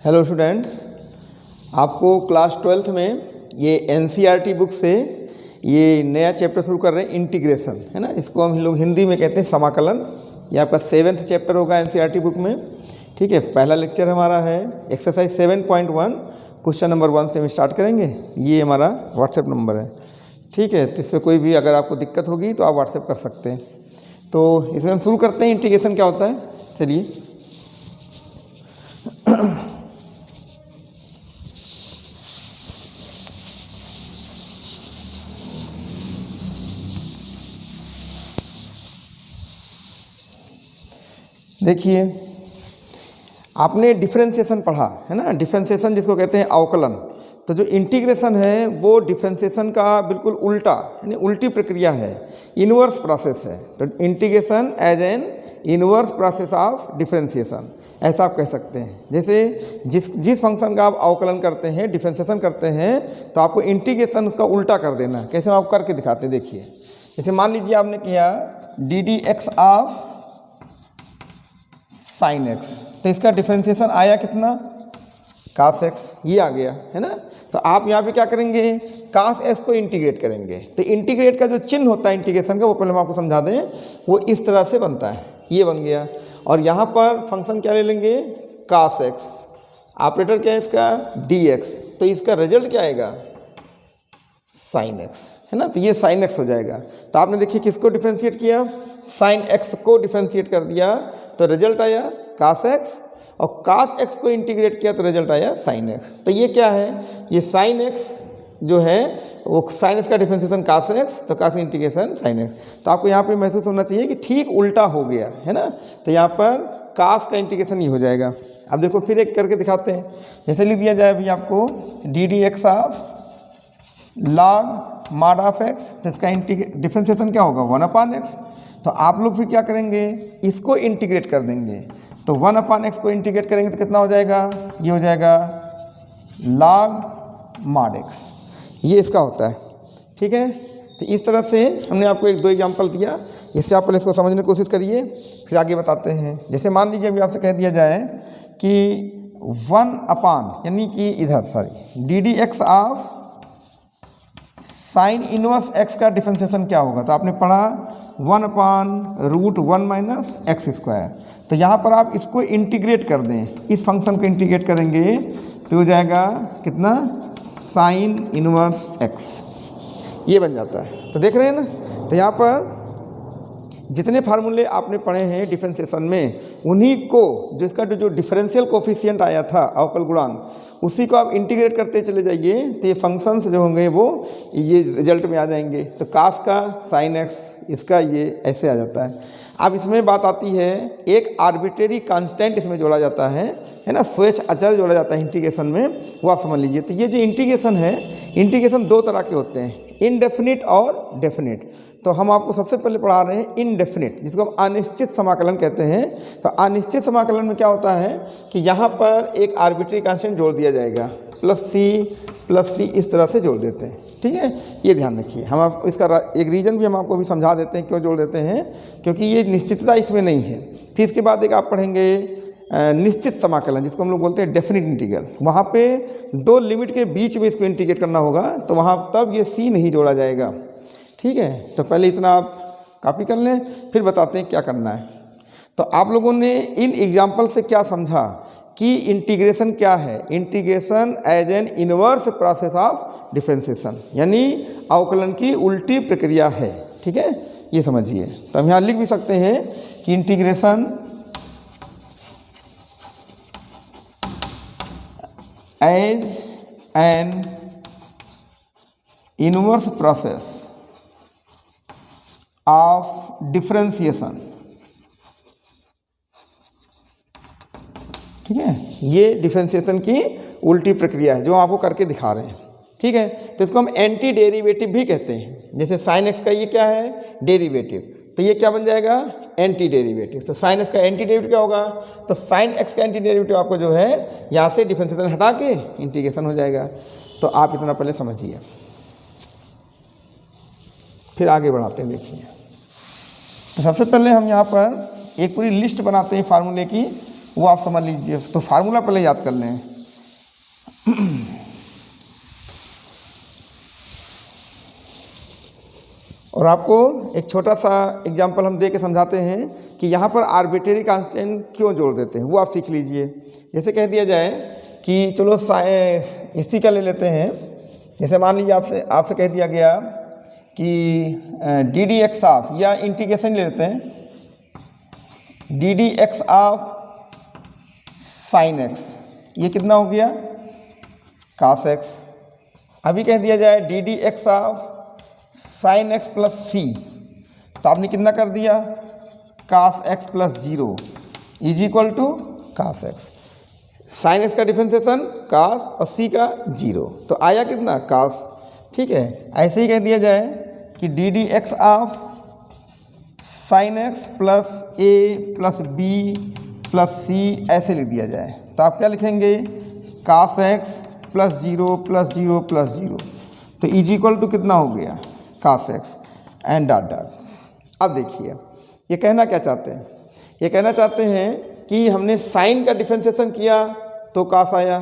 Hello students, आपको class 12th में ये एनसीईआरटी बुक से ये नया चैप्टर शुरू कर रहे हैं, इंटीग्रेशन, है ना। इसको हम लोग हिंदी में कहते हैं समाकलन। ये आपका 7th चैप्टर होगा एनसीईआरटी बुक में, ठीक है। पहला लेक्चर हमारा है एक्सरसाइज 7.1, क्वेश्चन नंबर 1 से हम स्टार्ट करेंगे। ये हमारा व्हाट्सएप नंबर है, ठीक है। तो इस पर कोई भी अगर आपको दिक्कत होगी तो आप व्हाट्सएप कर सकते हैं। तो इसमें हम शुरू करते हैं, इंटीग्रेशन क्या होता है। चलिए देखिए, आपने डिफरेंशिएशन पढ़ा है ना। डिफरेंशिएशन जिसको कहते हैं अवकलन। तो जो इंटीग्रेशन है वो डिफरेंशिएशन का बिल्कुल उल्टा, यानी उल्टी प्रक्रिया है, इनवर्स प्रोसेस है। तो integration as an inverse process of differentiation, ऐसा आप कह सकते हैं। जैसे जिस फंक्शन का आप अवकलन करते हैं, डिफरेंशिएशन करते हैं, तो आपको इंटीग्रेशन उसका उल्टा कर देना है। कैसे आप करके दिखाते हैं, देखिए। जैसे मान लीजिए आपने किया D D x of sine x, तो इसका डिफरेंशिएशन आया कितना, कास एक्स, ये आ गया, है ना। तो आप यहाँ पे क्या करेंगे, कास एक्स को इंटीग्रेट करेंगे। तो इंटीग्रेट का जो चिन्ह होता है इंटीग्रेशन का, वो पहले हम आपको समझा दें, वो इस तरह से बनता है, ये बन गया। और यहाँ पर फंक्शन क्या ले लेंगे, कास एक्स, ऑपरेटर क्या है इसका, डी एक्स। तो इसका रिजल्ट क्या आएगा, साइन एक्स, है ना। तो ये साइन एक्स हो जाएगा। तो आपने देखिए किसको डिफरेंशिएट किया, साइन एक्स को डिफरेंशिएट कर दिया, तो रिजल्ट आया कास एक्स। और कास एक्स को इंटीग्रेट किया तो रिजल्ट आया साइन एक्स। तो ये क्या है, ये साइन एक्स जो है वो साइन एक्स का डिफरेंशिएशन कास एक्स, तो कास इंटीग्रेशन साइन एक्स। तो आपको यहाँ पे महसूस होना चाहिए कि ठीक उल्टा हो गया, है ना। तो यहाँ पर कास का इंटीग्रेशन ये हो जाएगा। अब देखो फिर एक करके दिखाते हैं। जैसे लिख दिया जाए अभी आपको D D x of log mod of x, तो इसका डिफरेंशिएशन क्या होगा, 1/x। तो आप लोग फिर क्या करेंगे, इसको इंटीग्रेट कर देंगे। तो 1/x को इंटीग्रेट करेंगे तो कितना हो जाएगा, ये हो जाएगा log mod x, ये इसका होता है, ठीक है। तो इस तरह से हमने आपको 1-2 एग्जाम्पल दिया, इससे आप पहले इसको समझने की कोशिश करिए, फिर आगे बताते हैं। जैसे मान लीजिए अभी आपसे कह दिया जाए कि 1 यानी कि इधर D D x of sine inverse x का डिफरेंशिएशन क्या होगा। तो आपने पढ़ा 1/√1 - x²। तो यहाँ पर आप इसको इंटीग्रेट कर दें, इस फंक्शन को इंटीग्रेट करेंगे तो हो जाएगा कितना, साइन इनवर्स एक्स, ये बन जाता है। तो देख रहे हैं ना। तो यहाँ पर जितने फार्मूले आपने पढ़े हैं डिफरेंशिएशन में, उन्हीं को जो इसका जो डिफरेंशियल कोफिशिएंट आया था, अवकल गुणांक, उसी को आप इंटीग्रेट करते चले जाइए, तो ये फंक्शंस जो होंगे वो ये रिजल्ट में आ जाएंगे। तो कास का साइन एक्स, इसका ये ऐसे आ जाता है। अब इसमें बात आती है, एक आर्बिट्रेरी कांस्टेंट इसमें जोड़ा जाता है ना, स्वेच्छ अचर जोड़ा जाता है इंटीग्रेशन में, वो आप समझ लीजिए। तो ये जो इंटीग्रेशन है, इंटीग्रेशन 2 तरह के होते हैं, इनडेफिनिट और डेफिनिट। तो हम आपको सबसे पहले पढ़ा रहे हैं इनडेफिनिट, जिसको हम अनिश्चित समाकलन कहते हैं। तो अनिश्चित समाकलन में क्या होता है कि यहाँ पर एक आर्बिट्रेरी कांस्टेंट जोड़ दिया जाएगा, प्लस सी इस तरह से जोड़ देते हैं, ठीक है। ये ध्यान रखिए। हम आप इसका एक रीज़न भी हम आपको भी समझा देते हैं क्यों जोड़ देते हैं, क्योंकि ये निश्चितता इसमें नहीं है। फिर इसके बाद एक आप पढ़ेंगे निश्चित समाकलन, जिसको हम लोग बोलते हैं डेफिनिट इंटीग्रल। वहाँ पे 2 लिमिट के बीच में इसको इंटीग्रेट करना होगा, तो वहाँ तब ये सी नहीं जोड़ा जाएगा, ठीक है। तो पहले इतना आप कॉपी कर लें, फिर बताते हैं क्या करना है। तो आप लोगों ने इन एग्जाम्पल से क्या समझा कि इंटीग्रेशन क्या है। Integration as an inverse process of differentiation, यानी अवकलन की उल्टी प्रक्रिया है, ठीक है, ये समझिए। तो हम यहाँ लिख भी सकते हैं कि integration as an inverse process of differentiation, ठीक है। ये डिफरेंशिएशन की उल्टी प्रक्रिया है जो आपको करके दिखा रहे हैं, ठीक है। तो इसको हम एंटी डेरिवेटिव भी कहते हैं। जैसे साइन एक्स का ये क्या है, डेरिवेटिव, तो ये क्या बन जाएगा, एंटी डेरिवेटिव। तो साइन एक्स का एंटी डेरिवेटिव क्या होगा, तो साइन एक्स का एंटी डेरिवेटिव आपको जो है यहाँ से डिफरेंशिएशन हटा के इंटीग्रेशन हो जाएगा। तो आप इतना पहले समझिए, फिर आगे बढ़ाते हैं। देखिए, तो सबसे पहले हम यहाँ पर एक पूरी लिस्ट बनाते हैं फार्मूले की, वो आप समझ लीजिए। तो फार्मूला पहले याद कर लें, और आपको एक छोटा सा एग्जांपल हम दे के समझाते हैं कि यहाँ पर आर्बिट्रेरी कांस्टेंट क्यों जोड़ देते हैं, वो आप सीख लीजिए। जैसे कह दिया जाए कि चलो इसी का ले लेते हैं, जैसे मान लीजिए आपसे कह दिया गया कि डी डी एक्स ऑफ, या इंटीग्रेशन ले लेते हैं, d D x of sine x, ये कितना हो गया कास एक्स। अभी कह दिया जाए D D x of sine x plus C, तो आपने कितना कर दिया cos x plus 0 is equal to cos X. Sine X का डिफरेंशिएशन कास और सी का 0, तो आया कितना कास। ठीक है, ऐसे ही कह दिया जाए कि d D x of sine x plus a plus b plus c, ऐसे लिख दिया जाए, तो आप क्या लिखेंगे cos x plus 0 plus 0 plus 0, तो इज इक्वल टू कितना हो गया cos x and dot dot. अब देखिए ये कहना क्या चाहते हैं, ये कहना चाहते हैं कि हमने साइन का डिफरेंशिएशन किया तो कास आया,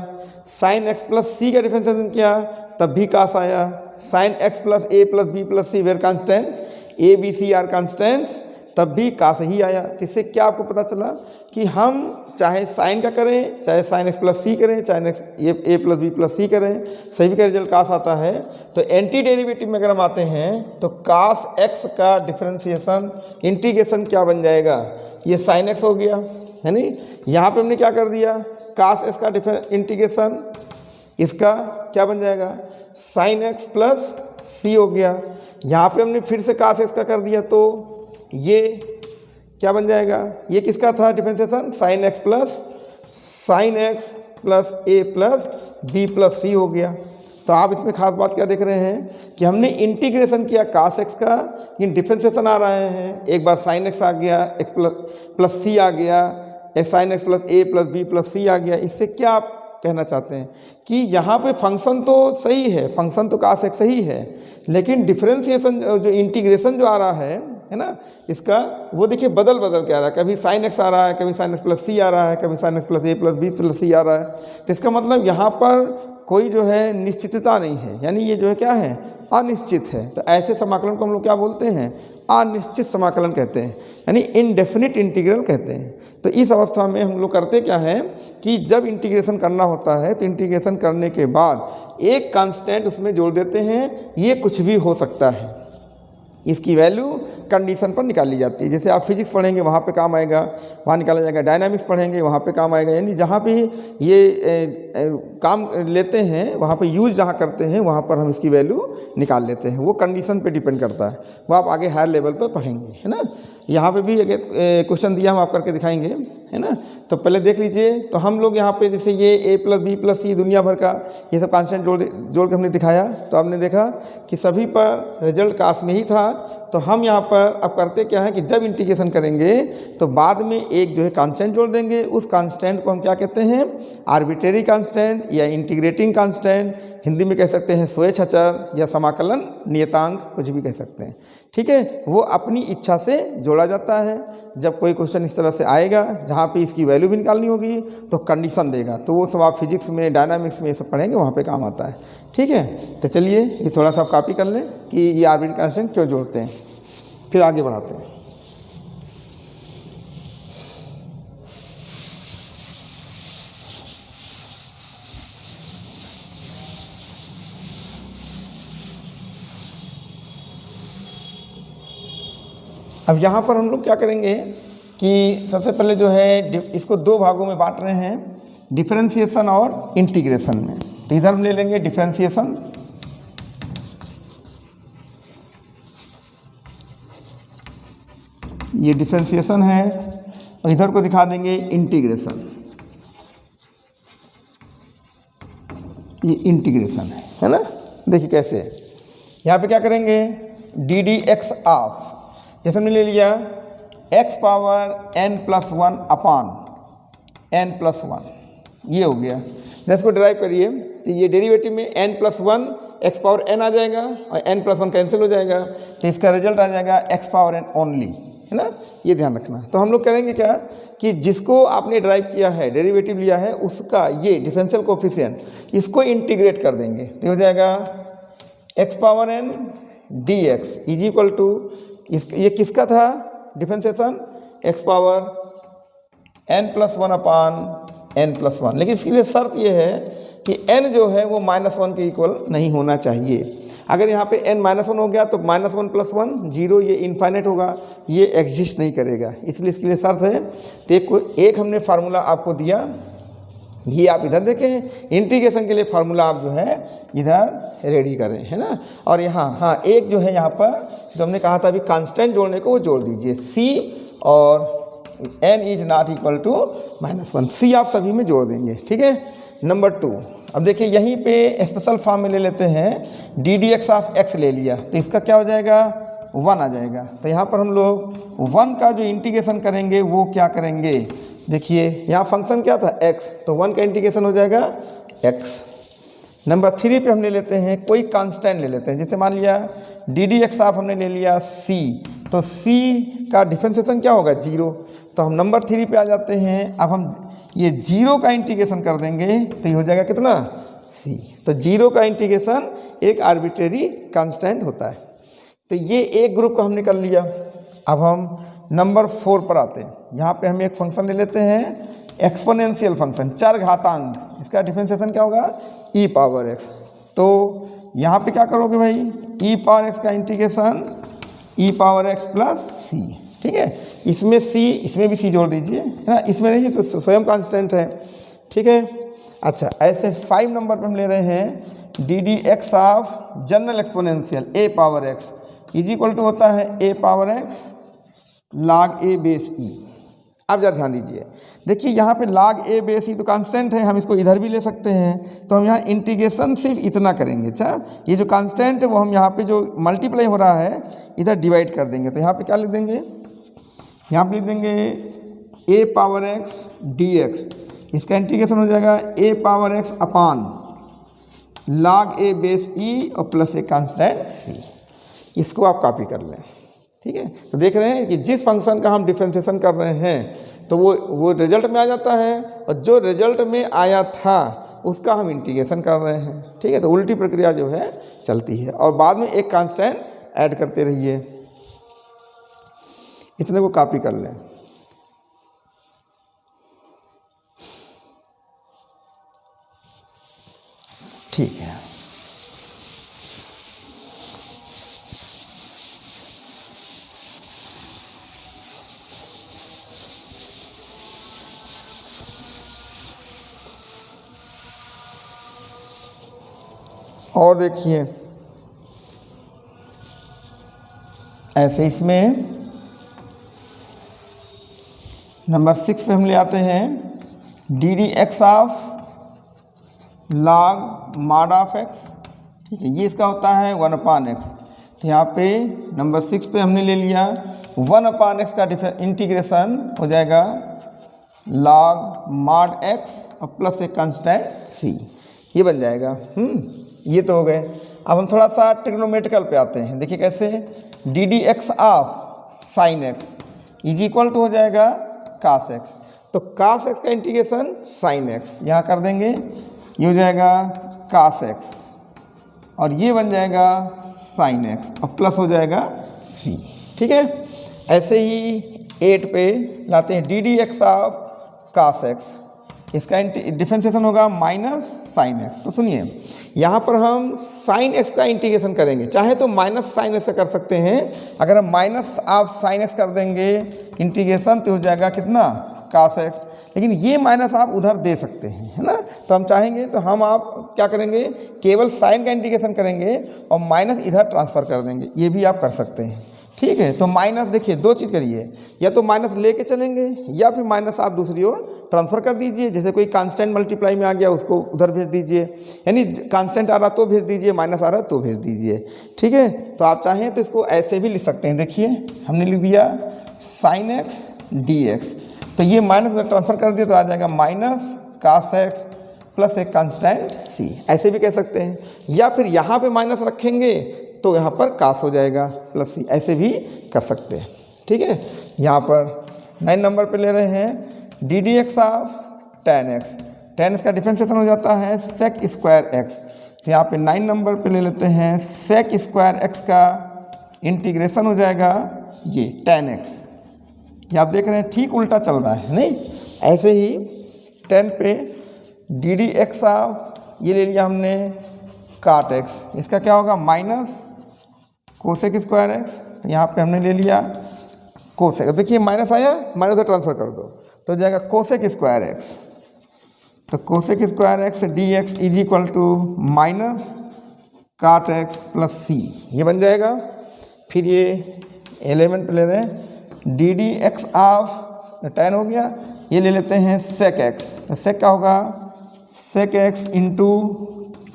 साइन एक्स प्लस सी का डिफरेंशिएशन किया तब भी कास आया, sine x plus a plus b plus c where constant, a b c are constants, तब भी कास ही आया। तो इससे क्या आपको पता चला कि हम चाहे साइन का करें, चाहे साइन एक्स प्लस सी करें, चाहे ए प्लस बी प्लस सी करें, सभी का रिजल्ट कास आता है। तो एंटी डेरिवेटिव में अगर हम आते हैं तो कास एक्स का डिफरेंशिएशन इंटीग्रेशन क्या बन जाएगा, ये साइन एक्स हो गया है नहीं। यहाँ पे हमने क्या कर दिया कास एक्स का इंटीग्रेशन, इसका क्या बन जाएगा साइन एक्स प्लस सी हो गया। यहाँ पे हमने फिर से कास एक्स का कर दिया तो ये क्या बन जाएगा, ये किसका था differentiation sine x plus a plus b plus सी हो गया। तो आप इसमें खास बात क्या देख रहे हैं कि हमने इंटीग्रेशन किया कास एक्स का, इन डिफरेंशिएशन आ रहे हैं, एक बार साइन एक्स आ गया, एक्स प्लस सी आ गया, sine x plus a plus b plus सी आ गया। इससे क्या आप कहना चाहते हैं कि यहाँ पे फंक्शन तो सही है, फंक्शन तो कास एक्स सही है, लेकिन डिफरेंशिएशन जो इंटीग्रेशन जो आ रहा है ना, इसका वो देखिए बदल के आ रहा है, कभी साइन एक्स आ रहा है, कभी साइन एक्स प्लस सी आ रहा है, कभी sine x plus a plus b plus सी आ रहा है। तो इसका मतलब यहाँ पर कोई जो है निश्चितता नहीं है, यानी ये जो है क्या है अनिश्चित है। तो ऐसे समाकलन को हम लोग क्या बोलते हैं अनिश्चित समाकलन कहते हैं, यानी इनडेफिनिट इंटीग्रल कहते हैं। तो इस अवस्था में हम लोग करते क्या है कि जब इंटीग्रेशन करना होता है तो इंटीग्रेशन करने के बाद एक कांस्टेंट उसमें जोड़ देते हैं, ये कुछ भी हो सकता है, इसकी वैल्यू कंडीशन पर निकाल ली जाती है। जैसे आप फिजिक्स पढ़ेंगे वहाँ पे काम आएगा, वहाँ निकाला जाएगा, डायनामिक्स पढ़ेंगे वहाँ पे काम आएगा, यानी जहाँ पे ये काम लेते हैं वहाँ पे यूज़ जहाँ करते हैं वहाँ पर हम इसकी वैल्यू निकाल लेते हैं। वो कंडीशन पे डिपेंड करता है, वो आप आगे हायर लेवल पर पढ़ेंगे, है ना। यहाँ पे भी अगर क्वेश्चन दिया हम आप करके दिखाएंगे, है ना। तो पहले देख लीजिए, तो हम लोग यहाँ पे जैसे ये ए प्लस बी प्लस सी दुनिया भर का ये सब कांस्टेंट जोड़ के हमने दिखाया, तो आपने देखा कि सभी पर रिजल्ट कास में ही था। तो हम यहाँ पर अब करते क्या है कि जब इंटीग्रेशन करेंगे तो बाद में एक जो है कांस्टेंट जोड़ देंगे, उस कांस्टेंट को हम क्या कहते हैं आर्बिट्रेरी कांस्टेंट या इंटीग्रेटिंग कांस्टेंट, हिंदी में कह सकते हैं स्वेच्छ अचर या समाकलन नियतांक, कुछ भी कह सकते हैं। ठीक है, वो अपनी इच्छा से जोड़ा जाता है। जब कोई क्वेश्चन इस तरह से आएगा जहाँ पे इसकी वैल्यू भी निकालनी होगी तो कंडीशन देगा, तो वो सब आप फिजिक्स में डायनामिक्स में ये सब पढ़ेंगे, वहाँ पे काम आता है। ठीक है, तो चलिए ये थोड़ा सा आप कॉपी कर लें कि ये आर्बिट्रेरी कांस्टेंट क्यों जोड़ते हैं, फिर आगे बढ़ाते हैं। अब यहाँ पर हम लोग क्या करेंगे कि सबसे पहले जो है इसको दो भागों में बांट रहे हैं, डिफरेंशिएशन और इंटीग्रेशन में। तो इधर हम ले लेंगे डिफरेंशिएशन, ये डिफरेंशिएशन है, और इधर को दिखा देंगे इंटीग्रेशन, ये इंटीग्रेशन है ना। देखिए कैसे, यहाँ पे क्या करेंगे डी डी एक्स ऑफ, जैसे हमने ले लिया x पावर n+1 अपान n+1, ये हो गया। जैसे इसको डिराइव करिए तो ये डेरिवेटिव में n+1 x पावर n आ जाएगा और n+1 कैंसिल हो जाएगा, तो इसका रिजल्ट आ जाएगा x पावर n ओनली, है ना, ये ध्यान रखना। तो हम लोग करेंगे क्या कि जिसको आपने ड्राइव किया है, डेरिवेटिव लिया है, उसका ये डिफरेंशियल कोफिशिएंट इसको इंटीग्रेट कर देंगे तो हो जाएगा x power n dx is equal to ये किसका था डिफरेंशिएशन, x पावर n+1 अपान n+1। लेकिन इसके लिए शर्त ये है कि n जो है वो -1 के इक्वल नहीं होना चाहिए। अगर यहाँ पे n-1 हो गया तो -1 + 1 0, ये इनफाइनाइट होगा, ये एग्जिस्ट नहीं करेगा, इसलिए इसके लिए शर्त है। तो एक हमने फार्मूला आपको दिया, ये आप इधर देखें, इंटीग्रेशन के लिए फार्मूला आप जो है इधर रेडी करें, है ना। और यहाँ हाँ एक जो है यहाँ पर जो हमने कहा था अभी कांस्टेंट जोड़ने को, वो जोड़ दीजिए c और n is not equal to -1, c आप सभी में जोड़ देंगे, ठीक है। नंबर 2, अब देखिए यहीं पे स्पेशल फॉर्म में ले लेते हैं, d D x of x ले लिया तो इसका क्या हो जाएगा 1 आ जाएगा। तो यहाँ पर हम लोग 1 का जो इंटीग्रेशन करेंगे वो क्या करेंगे, देखिए यहाँ फंक्शन क्या था x, तो 1 का इंटीग्रेशन हो जाएगा x। नंबर 3 पे हम ले लेते हैं कोई कांस्टेंट ले लेते हैं, जैसे मान लिया डी डी एक्स ऑफ हमने ले लिया c, तो c का डिफरेंशिएशन क्या होगा 0। तो हम नंबर 3 पे आ जाते हैं, अब हम ये 0 का इंटीग्रेशन कर देंगे तो ये हो जाएगा कितना c। तो 0 का इंटीग्रेशन एक आर्बिट्रेरी कांस्टेंट होता है। तो ये एक ग्रुप का हमने कर लिया। अब हम नंबर 4 पर आते हैं, यहाँ पे हम एक फंक्शन ले लेते हैं एक्सपोनेंशियल फंक्शन, चर घातांक, इसका डिफरेंशिएशन क्या होगा e पावर x। तो यहाँ पे क्या करोगे भाई, e पावर x का integration e power x plus c, ठीक है। इसमें c, इसमें भी c जोड़ दीजिए, है ना, इसमें नहीं तो स्वयं कांस्टेंट है, ठीक है। अच्छा ऐसे 5 नंबर पर हम ले रहे हैं d D x of general exponential a power x is equal to होता है a power x log a base e। अब जरा ध्यान दीजिए, देखिए यहाँ पे log a बेस e तो कांस्टेंट है, हम इसको इधर भी ले सकते हैं, तो हम यहाँ इंटीग्रेशन सिर्फ इतना करेंगे। अच्छा ये जो कांस्टेंट है वो हम यहाँ पे जो मल्टीप्लाई हो रहा है इधर डिवाइड कर देंगे, तो यहाँ पे क्या लिख देंगे, यहाँ पे लिख देंगे a पावर x dx, इसका इंटीग्रेशन हो जाएगा a power x upon log a base e और प्लस ए कांस्टेंट c। इसको आप कॉपी कर लें, ठीक है। तो देख रहे हैं कि जिस फंक्शन का हम डिफरेंशिएशन कर रहे हैं तो वो रिजल्ट में आ जाता है, और जो रिजल्ट में आया था उसका हम इंटीग्रेशन कर रहे हैं, ठीक है। तो उल्टी प्रक्रिया जो है चलती है, और बाद में एक कांस्टेंट ऐड करते रहिए। इतने को कॉपी कर लें, ठीक है। और देखिए ऐसे इसमें नंबर 6 पे हम ले आते हैं d D x of log mod of x, ठीक है। ये इसका होता है 1/x। तो यहाँ पे नंबर 6 पे हमने ले लिया 1/x का इंटीग्रेशन हो जाएगा लॉग मॉड x और प्लस एक कांस्टेंट c, ये बन जाएगा। ये तो हो गए। अब हम थोड़ा सा ट्रिग्नोमेट्रिकल पे आते हैं, देखिए कैसे, d D x of sine x is equal to हो जाएगा कास एक्स। तो कास एक्स का इंटीग्रेशन साइन एक्स यहाँ कर देंगे, ये हो जाएगा कास एक्स और ये बन जाएगा साइन एक्स और प्लस हो जाएगा सी, ठीक है। ऐसे ही 8 पे लाते हैं d D x of cos x, इसका डिफरेंशिएशन होगा माइनस साइन एक्स। तो सुनिए यहाँ पर हम साइन एक्स का इंटीग्रेशन करेंगे, चाहे तो माइनस साइन एक्स का कर सकते हैं। अगर हम माइनस ऑफ साइन एक्स कर देंगे इंटीग्रेशन तो हो जाएगा कितना कास एक्स, लेकिन ये माइनस आप उधर दे सकते हैं, है ना। तो हम चाहेंगे तो हम आप क्या करेंगे, केवल साइन का इंटीग्रेशन करेंगे और माइनस इधर ट्रांसफ़र कर देंगे, ये भी आप कर सकते हैं, ठीक है। तो माइनस देखिए 2 चीज़ करिए, या तो माइनस लेके चलेंगे या फिर माइनस आप दूसरी ओर ट्रांसफ़र कर दीजिए। जैसे कोई कांस्टेंट मल्टीप्लाई में आ गया उसको उधर भेज दीजिए, यानी कांस्टेंट आ रहा तो भेज दीजिए, माइनस आ रहा तो भेज दीजिए, ठीक है। तो आप चाहें तो इसको ऐसे भी लिख सकते हैं। देखिए हमने लिख दिया साइन एक्स डी एक्स, तो ये माइनस में ट्रांसफ़र कर दिया तो आ जाएगा माइनस कास एक्स प्लस एक कांस्टेंट सी, ऐसे भी कह सकते हैं। या फिर यहाँ पे माइनस रखेंगे तो यहाँ पर कास हो जाएगा प्लस सी, ऐसे भी कर सकते हैं। ठीक है। यहाँ पर 9 नंबर पे ले रहे हैं d D x of tan x का डिफ्रेंशिएशन हो जाता है सेक स्क्वायर एक्स। तो यहाँ पे 9 नंबर पे ले लेते हैं सेक स्क्वायर एक्स का इंटीग्रेशन हो जाएगा ये tan x। ये आप देख रहे हैं ठीक उल्टा चल रहा है नहीं। ऐसे ही 10 पे डी डी एक्स ऑफ ये ले लिया हमने काट x, इसका क्या होगा माइनस कोसेक स्क्वायर एक्स। तो यहाँ पे हमने ले लिया कोसेक, देखिए माइनस आया, माइनस से ट्रांसफर कर दो तो जाएगा कोसेक स्क्वायर एक्स। तो cosec square x d x is equal to minus cot x plus c, ये बन जाएगा। फिर ये एलिमेंट पे ले रहे हैं d D x of tan हो गया, ये ले लेते हैं सेक एक्स। तो सेक क्या होगा sec x into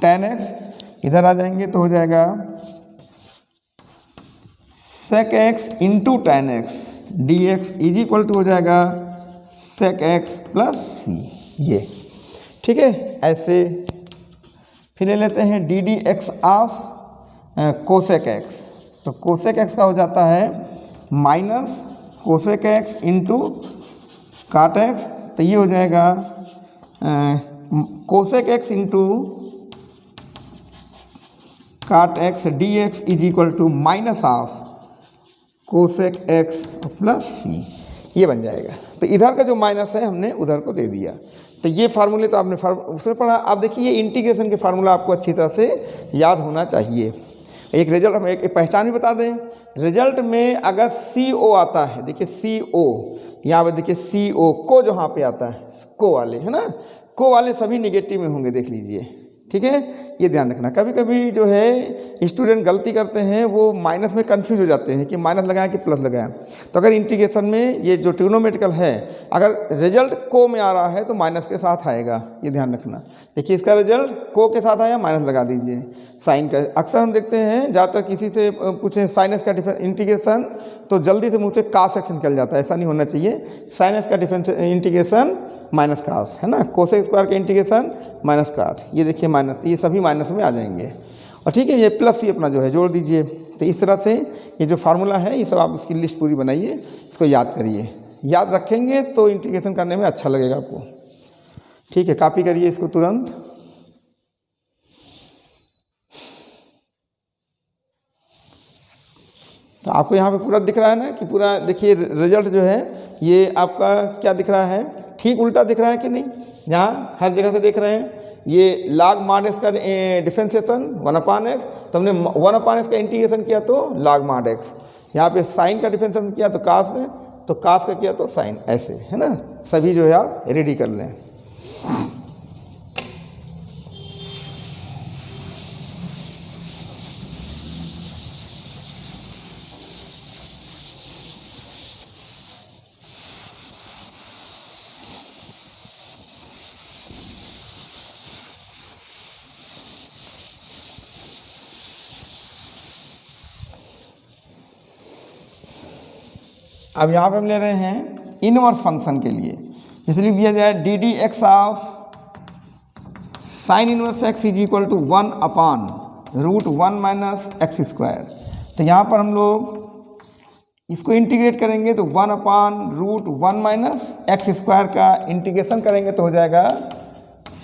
tan x, इधर आ जाएंगे तो हो जाएगा sec x into tan x d x is equal to हो जाएगा सेक एक्स प्लस सी, ये ठीक है। ऐसे फिर ले लेते हैं d D x of cosec x. तो कोसेक एक्स का हो जाता है minus cosec x into cot x. तो ये हो जाएगा cosec x into cot x d x is equal to minus of cosec x plus c, ये बन जाएगा। तो इधर का जो माइनस है हमने उधर को दे दिया। तो ये फार्मूले तो आपने उसमें पढ़ा। आप देखिए ये इंटीग्रेशन के फार्मूला आपको अच्छी तरह से याद होना चाहिए। एक रिजल्ट हम एक पहचान भी बता दें, रिजल्ट में अगर CO आता है, देखिए CO यहाँ पर देखिए CO को जहाँ पे आता है को वाले है ना, को वाले सभी निगेटिव में होंगे, देख लीजिए ठीक है। ये ध्यान रखना, कभी कभी जो है स्टूडेंट गलती करते हैं, वो माइनस में कंफ्यूज हो जाते हैं कि माइनस लगाएं कि प्लस लगाएं। तो अगर इंटीग्रेशन में ये जो ट्रिग्नोमेट्रिकल है, अगर रिजल्ट को में आ रहा है तो माइनस के साथ आएगा, ये ध्यान रखना। देखिए इसका रिजल्ट को के साथ आया, माइनस लगा दीजिए। साइन का अक्सर हम देखते हैं, जहाँ तक किसी से पूछें साइनस का इंटीग्रेशन तो जल्दी से मुँह से कास एक्स निकल जाता है, ऐसा नहीं होना चाहिए। साइनस का डिफरेंस इंटीग्रेशन माइनस कास है ना, कोसेक स्क्वायर का इंटीग्रेशन माइनस काट, ये देखिए माइनस, ये सभी माइनस में आ जाएंगे। और ठीक है, ये प्लस ही अपना जो है जोड़ दीजिए। तो इस तरह से ये जो फार्मूला है ये सब आप इसकी लिस्ट पूरी बनाइए, इसको याद करिए। याद रखेंगे तो इंटीग्रेशन करने में अच्छा लगेगा आपको। ठीक है, कॉपी करिए इसको तुरंत। तो आपको यहाँ पे पूरा दिख रहा है ना कि पूरा देखिए रिजल्ट जो है ये आपका क्या दिख रहा है, ठीक उल्टा दिख रहा है कि नहीं। यहाँ हर जगह से देख रहे हैं ये log mod x का डिफरेंशिएशन 1/x, तो हमने 1/x का इंटीग्रेशन किया तो log mod x। यहाँ पे साइन का डिफरेंशिएशन किया तो कास है, तो कास का किया तो साइन, ऐसे है ना। सभी जो है आप रेडी कर लें। अब यहाँ पे हम ले रहे हैं इनवर्स फंक्शन के लिए, जैसे लिख दिया जाए D D x of sine inverse x is equal to 1/√1 minus x square. तो यहाँ पर हम लोग इसको इंटीग्रेट करेंगे तो 1/√1 माइनस एक्स स्क्वायर का इंटीग्रेशन करेंगे तो हो जाएगा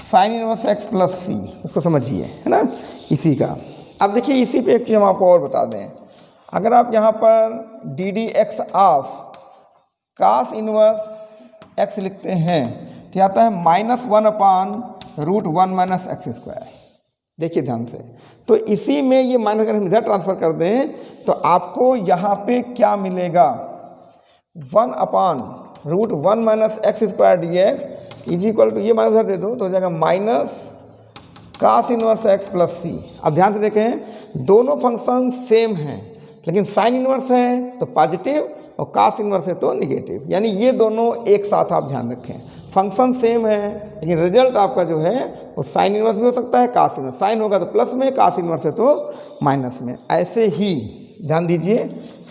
साइन इनवर्स एक्स प्लस सी। उसको समझिए है ना, इसी का। अब देखिए इसी पे एक चीज़ हम आपको और बता दें, अगर आप यहाँ पर d D x of cos inverse x लिखते हैं तो आता है -1/√1 माइनस एक्स स्क्वायर। देखिए ध्यान से, तो इसी में ये माइनस अगर हम इधर ट्रांसफर कर दें तो आपको यहाँ पे क्या मिलेगा, 1/√1 minus x square d x is equal to, ये माइनस दे दो तो हो जाएगा minus cos inverse x plus c. अब ध्यान से देखें, दोनों फंक्शन सेम हैं, लेकिन साइन इनवर्स है तो पॉजिटिव और कास इनवर्स है तो निगेटिव, यानी ये दोनों एक साथ आप ध्यान रखें। फंक्शन सेम है लेकिन रिजल्ट आपका जो है वो साइन इनवर्स भी हो सकता है, कास इनवर्स। साइन होगा तो प्लस में, कास इनवर्स है तो माइनस में। ऐसे ही ध्यान दीजिए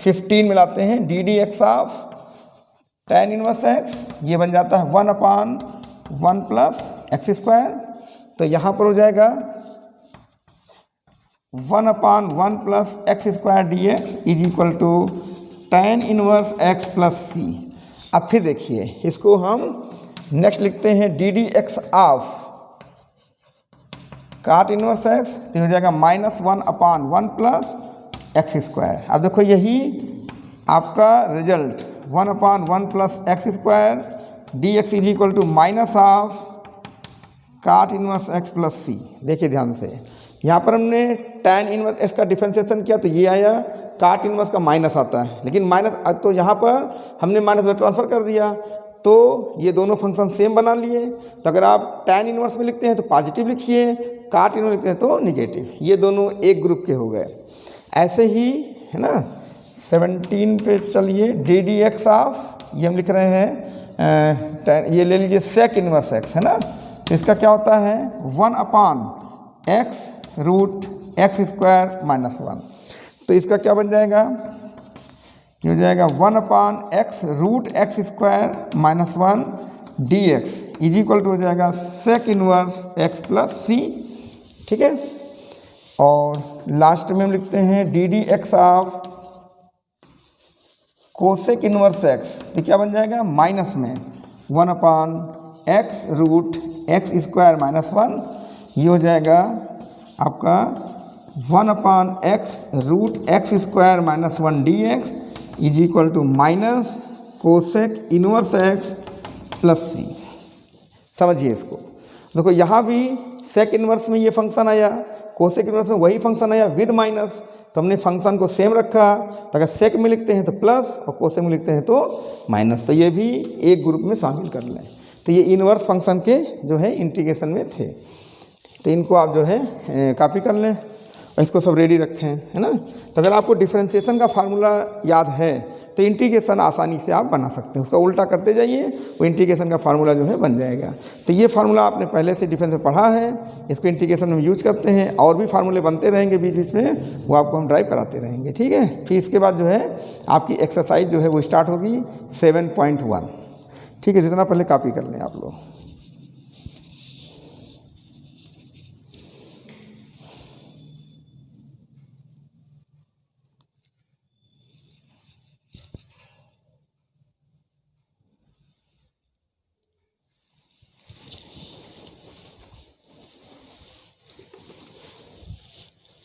15 मिलाते हैं d D x of tan inverse x, ये बन जाता है 1/1 प्लस एक्स स्क्वायर। तो यहाँ पर हो जाएगा 1/1 plus x square d x is equal to tan inverse x plus c. अब फिर देखिए इसको हम नेक्स्ट लिखते हैं d D x of cot inverse x, तो हो जाएगा -1/1 प्लस एक्स स्क्वायर। अब देखो यही आपका result 1/1 plus x square d x is equal to minus of cot inverse x plus c. देखिए ध्यान से, यहाँ पर हमने tan इनवर्स एक्स का डिफरेंशिएशन किया तो ये आया, काट इनवर्स का माइनस आता है, लेकिन माइनस तो यहाँ पर हमने माइनस में ट्रांसफर कर दिया तो ये दोनों फंक्शन सेम बना लिए। तो अगर आप tan इनवर्स में लिखते हैं तो पॉजिटिव लिखिए, काट इनवर्स लिखते हैं तो निगेटिव, ये दोनों एक ग्रुप के हो गए। ऐसे ही है ना 17 पे चलिए, डी डी एक्स ऑफ ये हम लिख रहे हैं ये ले लीजिए सेक इनवर्स एक्स है ना, तो इसका क्या होता है 1/x root x square minus 1। तो इसका क्या बन जाएगा, ये हो जाएगा 1/x root x square minus 1 d x is equal to हो जाएगा sec inverse x plus c. ठीक है, और लास्ट में हम लिखते हैं d D x of cosec inverse x, तो क्या बन जाएगा माइनस में 1/x root x square minus 1, ये हो जाएगा आपका 1/x root x square minus 1 d x is equal to minus cosec inverse x plus c. समझिए इसको, देखो यहाँ भी सेक इनवर्स में ये फंक्शन आया, कोसेक इनवर्स में वही फंक्शन आया विद माइनस, तो हमने फंक्शन को सेम रखा, तो अगर सेक में लिखते हैं तो प्लस और कोसेक में लिखते हैं तो माइनस, तो ये भी एक ग्रुप में शामिल कर लें। तो ये इनवर्स फंक्शन के जो है इंटीग्रेशन में थे, तो इनको आप जो है कॉपी कर लें और इसको सब रेडी रखें है ना। तो अगर आपको डिफरेंशिएशन का फार्मूला याद है तो इंटीग्रेशन आसानी से आप बना सकते हैं, उसका उल्टा करते जाइए, वो इंटीग्रेशन का फार्मूला जो है बन जाएगा। तो ये फार्मूला आपने पहले से डिफरेंस में पढ़ा है, इसको इंटीग्रेशन में यूज करते हैं, और भी फार्मूले बनते रहेंगे बीच बीच में, वो आपको हम ड्राइव कराते रहेंगे। ठीक है, फिर इसके बाद जो है आपकी एक्सरसाइज जो है वो स्टार्ट होगी 7.1। ठीक है, जितना पहले कॉपी कर लें आप लोग।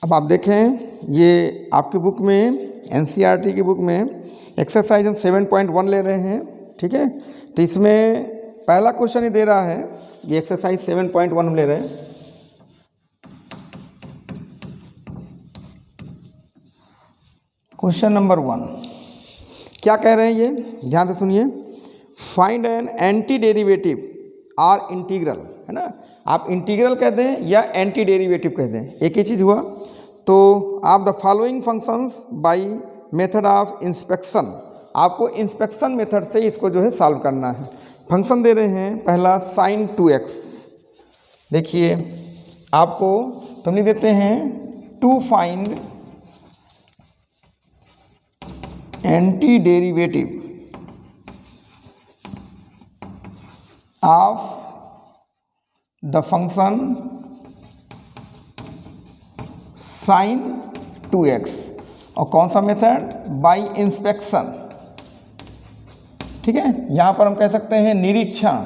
अब आप देखें ये आपकी बुक में एनसीईआरटी की बुक में एक्सरसाइज हम 7.1 ले रहे हैं। ठीक है, तो इसमें पहला क्वेश्चन ही दे रहा है, ये एक्सरसाइज 7.1 हम ले रहे हैं। क्वेश्चन नंबर 1 क्या कह रहे हैं, ये ध्यान से सुनिए। Find an anti derivative or integral, है ना, आप इंटीग्रल कह दें या एंटी डेरिवेटिव कह दें, एक ही चीज़ हुआ। तो आप the following functions by method of inspection, आपको इंस्पेक्शन मेथड से इसको जो है सॉल्व करना है। फंक्शन दे रहे हैं पहला sin 2x, देखिए आपको तो लिख देते हैं to find anti derivative of the function sin 2x, और कौन सा मेथड, बाय इंस्पेक्शन। ठीक है, यहाँ पर हम कह सकते हैं निरीक्षण,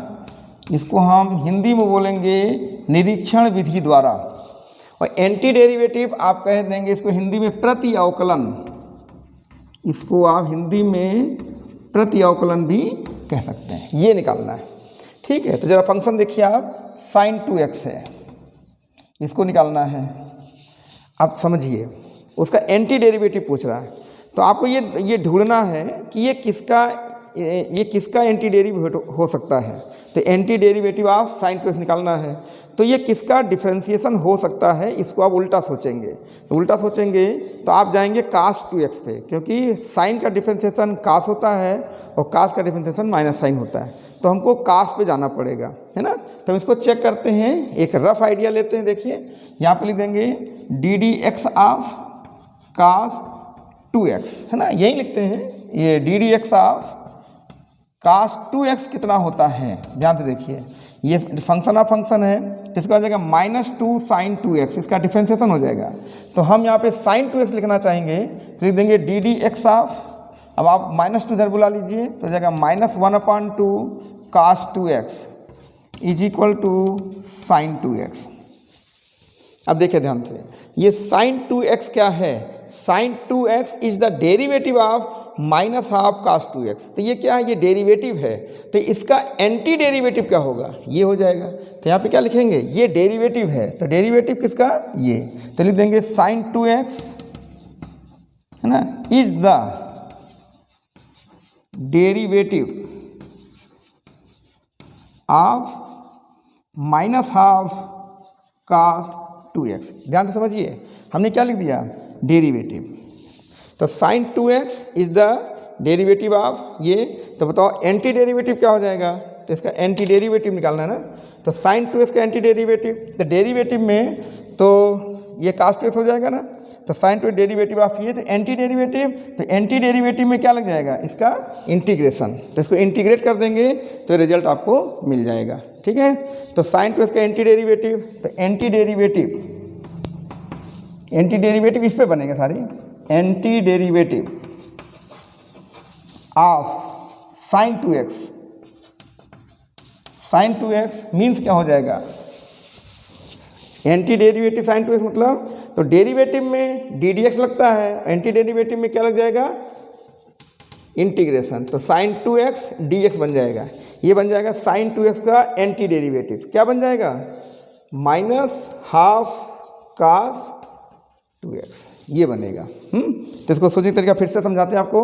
इसको हम हिंदी में बोलेंगे निरीक्षण विधि द्वारा, और एंटी डेरिवेटिव आप कह देंगे इसको हिंदी में प्रति अवकलन, इसको आप हिंदी में प्रति अवकलन भी कह सकते हैं, ये निकालना है। ठीक है, तो जरा फंक्शन देखिए आप, sin 2x है, इसको निकालना है। अब समझिए उसका एंटी डेरिवेटिव पूछ रहा है, तो आपको ये ढूंढना है कि ये किसका एंटी डेरिवेटिव हो सकता है। तो anti derivative of sin 2x निकालना है, तो ये किसका डिफरेंशिएशन हो सकता है, इसको आप उल्टा सोचेंगे। तो उल्टा सोचेंगे तो आप जाएंगे cos 2x पे, क्योंकि sin का डिफरेंशिएशन cos होता है और cos का डिफरेंशिएशन माइनस साइन होता है, तो हमको cos पे जाना पड़ेगा, है ना। तो हम इसको चेक करते हैं, एक रफ आइडिया लेते हैं। देखिए यहाँ पे लिख देंगे D D x of cos 2x, है ना, यही लिखते हैं, ये D D x of cos 2x कितना होता है, ध्यान से देखिए, ये फंक्शन ऑफ फंक्शन है, इसका हो जाएगा -2 sin 2x, इसका डिफरेंशिएशन हो जाएगा। तो हम यहाँ पे sin 2x लिखना चाहेंगे तो लिख देंगे डी डी एक्स ऑफ अब आप -2 इधर बुला लीजिए तो हो जाएगा -1/2 cos 2x is equal to sin 2x। अब देखिए ध्यान से, ये sin 2x क्या है? sin 2x is the derivative of -12 cos 2x। तो ये क्या है? ये डेरिवेटिव है, तो इसका एंटी डेरिवेटिव क्या होगा? ये हो जाएगा। तो यहाँ पे क्या लिखेंगे? ये डेरिवेटिव है, तो डेरिवेटिव किसका? ये। तो लिख देंगे sin 2x है ना, is the derivative of -12 cos 2x। ध्यान से समझिए, हमने क्या लिख दिया? डेरिवेटिव। तो sin 2x is the derivative of ये। तो बताओ एंटी डेरिवेटिव क्या हो जाएगा? तो इसका एंटी डेरिवेटिव निकालना है ना। तो sin 2x का एंटी डेरिवेटिव, तो डेरिवेटिव में तो ये cos 2x हो जाएगा ना। तो sin 2 डेरिवेटिव ऑफ ये, तो एंटी डेरिवेटिव, तो एंटी डेरिवेटिव में क्या लग जाएगा? इसका इंटीग्रेशन। तो इसको इंटीग्रेट कर देंगे तो रिजल्ट आपको मिल जाएगा। ठीक है, तो sin 2x का एंटी डेरिवेटिव, तो एंटी डेरिवेटिव इस पे बनेगा सारी। Anti derivative of sin 2x, sin 2x means क्या हो जाएगा? एंटी डेरिवेटिव sin 2x मतलब, तो डेरिवेटिव में ddx लगता है, एंटी डेरिवेटिव में क्या लग जाएगा? इंटीग्रेशन। तो sin 2x dx बन जाएगा। ये बन जाएगा sin 2x का एंटी डेरिवेटिव। क्या बन जाएगा? -12 cos 2x, ये बनेगा। तो इसको सोचिए तरीका फिर से समझाते हैं आपको।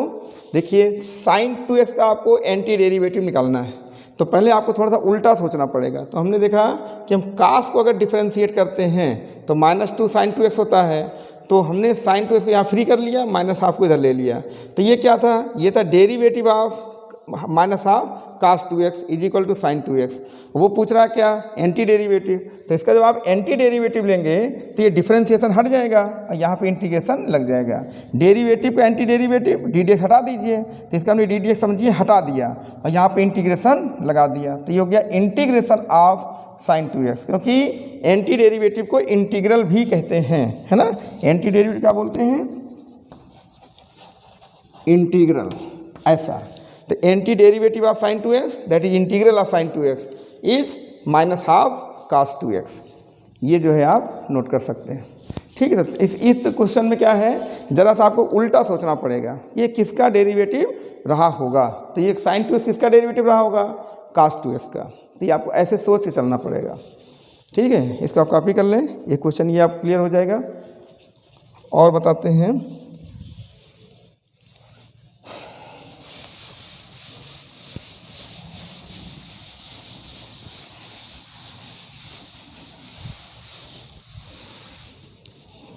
देखिए sin 2x का आपको एंटी डेरिवेटिव निकालना है, तो पहले आपको थोड़ा सा उल्टा सोचना पड़ेगा। तो हमने देखा कि हम cos को अगर डिफरेंशिएट करते हैं तो -2 sin 2x होता है, तो हमने sin 2x को यहाँ फ्री कर लिया, -12 को इधर ले लिया। तो ये क्या था? ये था derivative of -12 cos 2x is equal to sin 2x। वो पूछ रहा है क्या? Anti derivative. तो इसका जब आप एंटी डेरिवेटिव लेंगे तो ये डिफरेंशिएशन हट जाएगा और यहाँ पे इंटीग्रेशन लग जाएगा। डेरिवेटिव का एंटी डेरिवेटिव ddx हटा दीजिए, तो इसका हमने ddx समझिए हटा दिया और यहाँ पे इंटीग्रेशन लगा दिया। तो ये हो गया इंटीग्रेशन ऑफ sin 2x, क्योंकि एंटी डेरिवेटिव को इंटीग्रल भी कहते हैं, है ना। एंटी डेरिवेटिव क्या बोलते हैं? इंटीग्रल, ऐसा। तो anti derivative of sin 2x that is integral of sin 2x is -12 cos 2x। ये जो है आप नोट कर सकते हैं। ठीक है, तो इस क्वेश्चन में क्या है, जरा सा आपको उल्टा सोचना पड़ेगा, ये किसका डेरिवेटिव रहा होगा। तो ये sin 2x किसका डेरिवेटिव रहा होगा? cos 2x का। तो ये आपको ऐसे सोच के चलना पड़ेगा। ठीक है, इसका आप कॉपी कर लें, ये क्वेश्चन ये आप क्लियर हो जाएगा। और बताते हैं,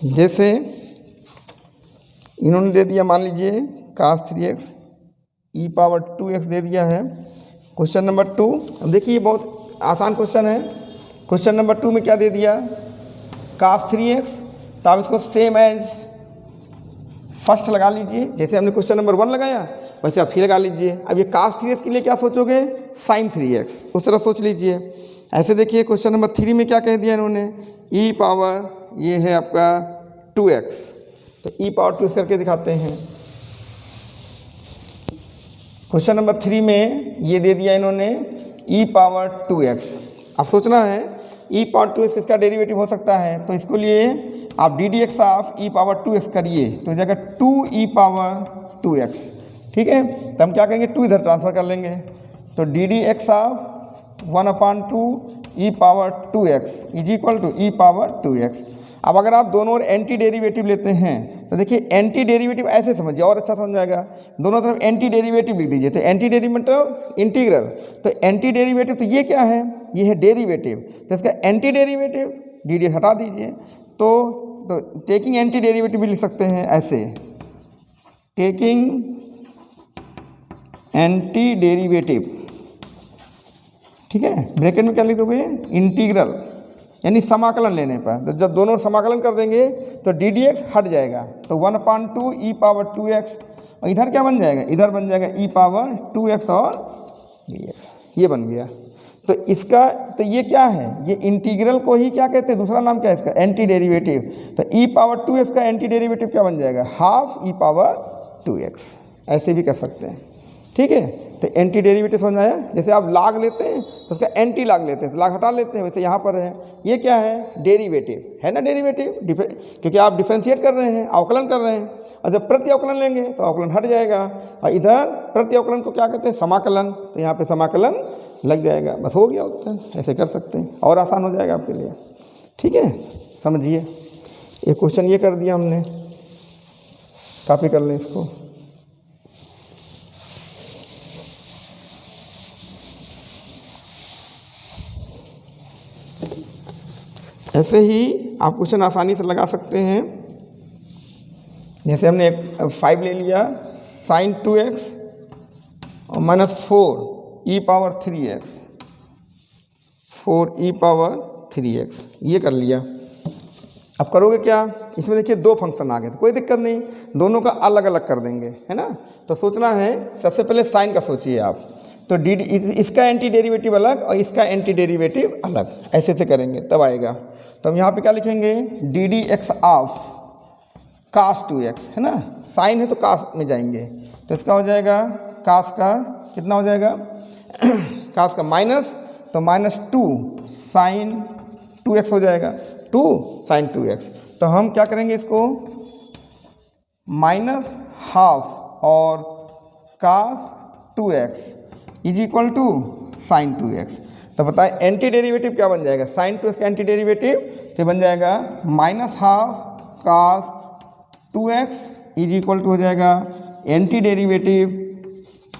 जैसे इन्होंने दे दिया, मान लीजिए cos 3x e⁻2x दे दिया है। क्वेश्चन नंबर 2, अब देखिए ये बहुत आसान क्वेश्चन है। क्वेश्चन नंबर 2 में क्या दे दिया? cos 3x, तो आप इसको सेम एज फर्स्ट लगा लीजिए, जैसे हमने क्वेश्चन नंबर 1 लगाया वैसे आप 3 लगा लीजिए। अब ये cos 3x के लिए क्या सोचोगे? sin 3x, उस तरह सोच लीजिए। ऐसे देखिए क्वेश्चन नंबर 3 में क्या कह दिया इन्होंने? e⁻, ये है आपका 2x, तो e⁻2x करके दिखाते हैं। क्वेश्चन नंबर 3 में ये दे दिया इन्होंने e⁻2x। अब सोचना है e⁻2x किसका डेरिवेटिव हो सकता है, तो इसको लिए आप ddx ऑफ e⁻2x करिए तो हो जाएगा 2e⁻2x। ठीक है, तो हम क्या करेंगे? 2 इधर ट्रांसफ़र कर लेंगे, तो ddx of 1/2 e⁻2x is equal to e⁻2x। अब अगर आप दोनों ओर एंटी डेरिवेटिव लेते हैं तो देखिए एंटी डेरिवेटिव ऐसे समझिए और अच्छा समझ जाएगा। दोनों तरफ एंटी डेरिवेटिव लिख दीजिए, तो एंटी डेरिवेटिव मतलब इंटीग्रल। तो एंटी डेरिवेटिव, तो ये क्या है? ये है डेरिवेटिव, तो इसका एंटी डेरिवेटिव ddx हटा दीजिए, तो टेकिंग एंटी डेरिवेटिव भी लिख सकते हैं ऐसे, टेकिंग एंटी डेरिवेटिव। ठीक है, ब्रैकेट में क्या लिख दोगे? इंटीग्रल, यानी समाकलन लेने पर। तो जब दोनों समाकलन कर देंगे तो ddx हट जाएगा, तो 1/2 e⁻2x, और इधर क्या बन जाएगा? इधर बन जाएगा e⁻2x और dx, ये बन गया। तो इसका, तो ये क्या है? ये इंटीग्रल को ही क्या कहते हैं? दूसरा नाम क्या है इसका? Anti derivative. तो e⁻2x का एंटी डेरिवेटिव क्या बन जाएगा? ½ e⁻2x, ऐसे भी कर सकते हैं, ठीक है। तो एंटी डेरिवेटिव समझ में आया। जैसे आप लाग लेते हैं तो उसका एंटी लाग लेते हैं, तो लाग हटा लेते हैं, वैसे यहाँ पर है ये क्या है, डेरिवेटिव है ना, डेरिवेटिव क्योंकि आप डिफरेंशिएट कर रहे हैं, अवकलन कर रहे हैं, और जब प्रति अवकलन लेंगे तो अवकलन हट जाएगा, और इधर प्रति अवकलन को क्या कहते हैं, समाकलन, तो यहाँ पे समाकलन लग जाएगा, बस हो गया उत्तर। ऐसे कर सकते हैं और आसान हो जाएगा आपके लिए, ठीक है। समझिए एक क्वेश्चन ये कर दिया हमने, कॉपी कर लें इसको। ऐसे ही आप क्वेश्चन आसानी से लगा सकते हैं। जैसे हमने एक 5 ले लिया, sin 2x और -4 e power 3x, 4 e power 3x, ये कर लिया। अब करोगे क्या, इसमें देखिए 2 फंक्शन आ गए, तो कोई दिक्कत नहीं, दोनों का अलग अलग कर देंगे, है ना। तो सोचना है सबसे पहले साइन का सोचिए आप, तो डी इसका एंटी डेरिवेटिव अलग और इसका एंटी डेरिवेटिव अलग, ऐसे से करेंगे तब आएगा। तो हम यहाँ पे क्या लिखेंगे, d D x of cos 2x, है ना, साइन है तो कास में जाएंगे, तो इसका हो जाएगा कास का कितना हो जाएगा कास का माइनस, तो -2 साइन 2x हो जाएगा, 2 साइन 2x। तो हम क्या करेंगे इसको -½ और cos 2x is equal to sine 2x। तो बताएं एंटी डेरिवेटिव क्या बन जाएगा, साइन 2x का एंटी डेरिवेटिव तो बन जाएगा -½ कास 2x इज इक्वल टू हो जाएगा एंटी डेरिवेटिव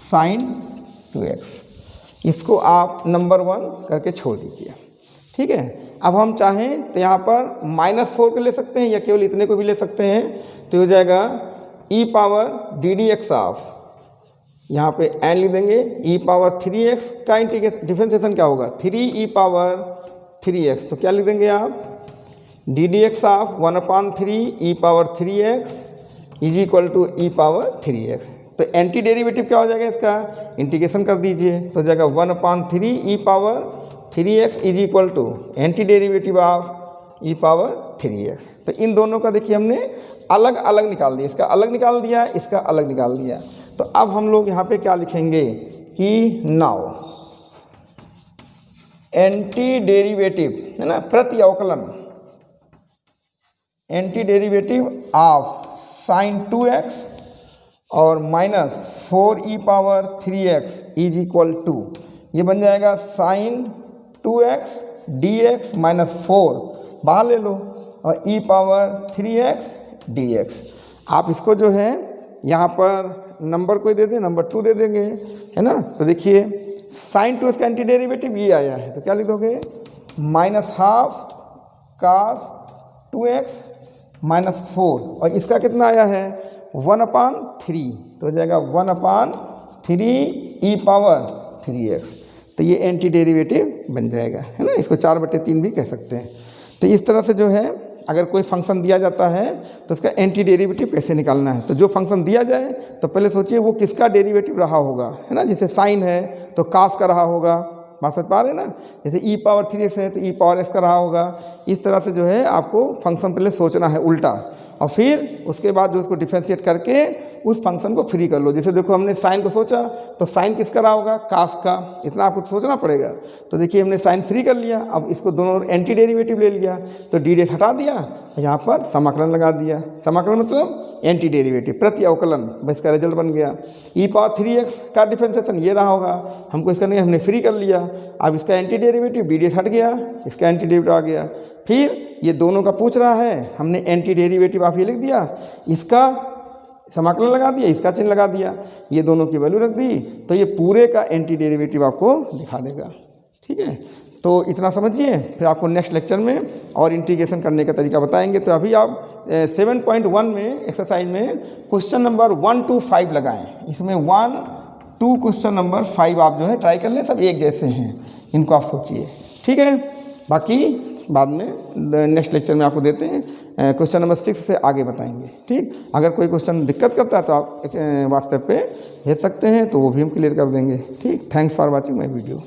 साइन 2x। इसको आप नंबर 1 करके छोड़ दीजिए, ठीक है। अब हम चाहें तो यहाँ पर -4 को ले सकते हैं या केवल इतने को भी ले सकते हैं, तो हो जाएगा e power D D x of, यहाँ पे n लिख देंगे, e पावर 3x का इंटीग्रेशन डिफरेंशिएशन क्या होगा, 3e पावर 3x, तो क्या लिख देंगे आप, d D x of 1/3 e power 3x is equal to e power 3x। तो एंटी डेरिवेटिव क्या हो जाएगा इसका, इंटीग्रेशन कर दीजिए, तो हो जाएगा 1/3 e power 3x is equal to anti derivative of e power 3x। तो इन दोनों का देखिए हमने अलग अलग निकाल दिया, इसका अलग निकाल दिया, इसका अलग निकाल दिया। तो अब हम लोग यहाँ पे क्या लिखेंगे कि नाउ एंटी डेरिवेटिव, है ना, प्रति अवकलन, anti derivative of sine 2x और -4e power 3x is equal to, ये बन जाएगा साइन 2x dx -4 बाहर ले लो और e पावर 3x dx। आप इसको जो है यहाँ पर नंबर कोई दे दें, नंबर 2 दे देंगे, है ना। तो देखिए साइन 2x का एंटी डेरिवेटिव ये आया है, तो क्या लिख दोगे, -½ कास 2x -4, और इसका कितना आया है 1/3, तो हो जाएगा 1/3 e पावर 3x। तो ये एंटी डेरिवेटिव बन जाएगा, है ना। इसको 4/3 भी कह सकते हैं। तो इस तरह से जो है अगर कोई फंक्शन दिया जाता है तो उसका एंटी डेरिवेटिव कैसे निकालना है, तो जो फंक्शन दिया जाए तो पहले सोचिए वो किसका डेरिवेटिव रहा होगा, है ना। जैसे साइन है तो कास का रहा होगा, बात समझ पा रहे हैं ना। जैसे e पावर 3x है तो e पावर x का रहा होगा। इस तरह से जो है आपको फंक्शन पहले सोचना है उल्टा, और फिर उसके बाद जो उसको डिफरेंशिएट करके उस फंक्शन को फ्री कर लो। जैसे देखो हमने साइन को सोचा तो साइन किसका रहा होगा, कास का, इतना आपको सोचना पड़ेगा। तो देखिए हमने साइन फ्री कर लिया, अब इसको दोनों एंटी डेरिवेटिव ले लिया, तो डी डी हटा दिया, यहाँ पर समाकलन लगा दिया। समाकलन मतलब एंटी डेरिवेटिव, प्रति अवकलन, बस इसका रिजल्ट बन गया। e पावर 3x का डिफरेंशिएशन ये रहा होगा, हमको इसका नहीं, हमने फ्री कर लिया। अब इसका एंटी डेरिवेटिव डी डी हट गया, इसका एंटी डेरिवेटिव आ गया। फिर ये दोनों का पूछ रहा है, हमने एंटी डेरिवेटिव आप ये लिख दिया, इसका समाकलन लगा दिया, इसका चिन्ह लगा दिया, ये दोनों की वैल्यू रख दी, तो ये पूरे का एंटी डेरिवेटिव आपको दिखा देगा, ठीक है। तो इतना समझिए, फिर आपको नेक्स्ट लेक्चर में और इंटीग्रेशन करने का तरीका बताएंगे। तो अभी आप 7.1 में एक्सरसाइज में क्वेश्चन नंबर 1 to 5 लगाएं। इसमें 1 to क्वेश्चन नंबर 5 आप जो है ट्राई कर लें, सब एक जैसे हैं, इनको आप सोचिए, ठीक है। बाकी बाद में नेक्स्ट लेक्चर में आपको देते हैं, क्वेश्चन नंबर 6 से आगे बताएंगे, ठीक। अगर कोई क्वेश्चन दिक्कत करता है तो आप व्हाट्सएप पे भेज सकते हैं, तो वो भी हम क्लियर कर देंगे, ठीक। Thanks for watching my video.